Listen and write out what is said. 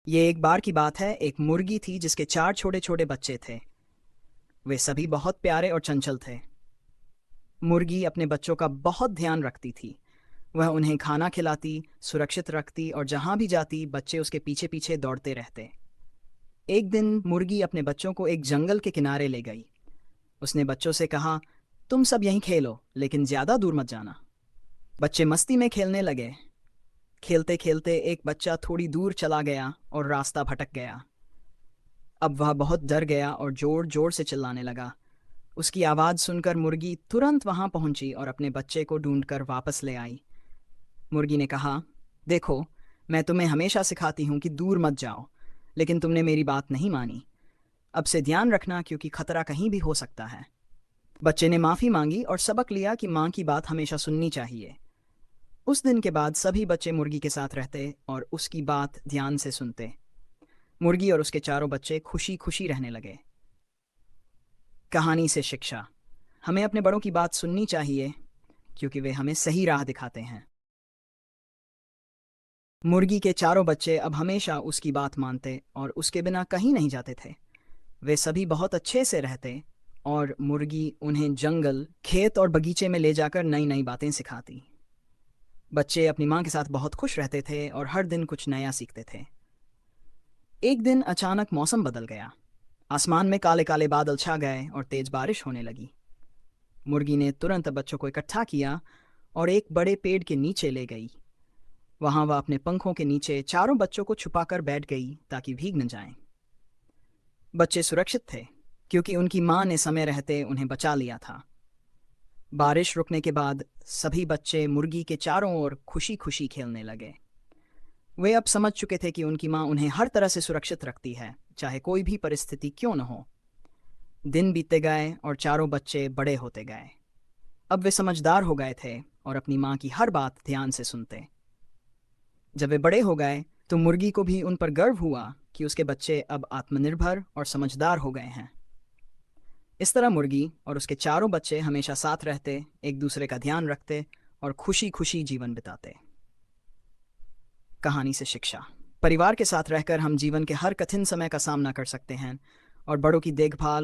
ये एक बार की बात है। एक मुर्गी थी जिसके चार छोटे छोटे बच्चे थे। वे सभी बहुत प्यारे और चंचल थे। मुर्गी अपने बच्चों का बहुत ध्यान रखती थी। वह उन्हें खाना खिलाती, सुरक्षित रखती और जहां भी जाती बच्चे उसके पीछे पीछे दौड़ते रहते। एक दिन मुर्गी अपने बच्चों को एक जंगल के किनारे ले गई। उसने बच्चों से कहा, तुम सब यहीं खेलो, लेकिन ज्यादा दूर मत जाना। बच्चे मस्ती में खेलने लगे। खेलते खेलते एक बच्चा थोड़ी दूर चला गया और रास्ता भटक गया। अब वह बहुत डर गया और जोर जोर से चिल्लाने लगा। उसकी आवाज़ सुनकर मुर्गी तुरंत वहां पहुंची और अपने बच्चे को ढूंढकर वापस ले आई। मुर्गी ने कहा, देखो, मैं तुम्हें हमेशा सिखाती हूं कि दूर मत जाओ, लेकिन तुमने मेरी बात नहीं मानी। अब से ध्यान रखना, क्योंकि खतरा कहीं भी हो सकता है। बच्चे ने माफ़ी मांगी और सबक लिया कि माँ की बात हमेशा सुननी चाहिए। उस दिन के बाद सभी बच्चे मुर्गी के साथ रहते और उसकी बात ध्यान से सुनते। मुर्गी और उसके चारों बच्चे खुशी खुशी रहने लगे। कहानी से शिक्षा: हमें अपने बड़ों की बात सुननी चाहिए, क्योंकि वे हमें सही राह दिखाते हैं। मुर्गी के चारों बच्चे अब हमेशा उसकी बात मानते और उसके बिना कहीं नहीं जाते थे। वे सभी बहुत अच्छे से रहते और मुर्गी उन्हें जंगल, खेत और बगीचे में ले जाकर नई नई बातें सिखाती। बच्चे अपनी माँ के साथ बहुत खुश रहते थे और हर दिन कुछ नया सीखते थे। एक दिन अचानक मौसम बदल गया। आसमान में काले काले बादल छा गए और तेज बारिश होने लगी। मुर्गी ने तुरंत बच्चों को इकट्ठा किया और एक बड़े पेड़ के नीचे ले गई। वहां वह अपने पंखों के नीचे चारों बच्चों को छुपाकर बैठ गई ताकि भीग न जाएं। बच्चे सुरक्षित थे, क्योंकि उनकी माँ ने समय रहते उन्हें बचा लिया था। बारिश रुकने के बाद सभी बच्चे मुर्गी के चारों ओर खुशी खुशी खेलने लगे। वे अब समझ चुके थे कि उनकी माँ उन्हें हर तरह से सुरक्षित रखती है, चाहे कोई भी परिस्थिति क्यों न हो। दिन बीतते गए और चारों बच्चे बड़े होते गए। अब वे समझदार हो गए थे और अपनी माँ की हर बात ध्यान से सुनते। जब वे बड़े हो गए तो मुर्गी को भी उन पर गर्व हुआ कि उसके बच्चे अब आत्मनिर्भर और समझदार हो गए हैं। इस तरह मुर्गी और उसके चारों बच्चे हमेशा साथ रहते, एक दूसरे का ध्यान रखते और खुशी खुशी जीवन बिताते। कहानी से शिक्षा: परिवार के साथ रहकर हम जीवन के हर कठिन समय का सामना कर सकते हैं और बड़ों की देखभाल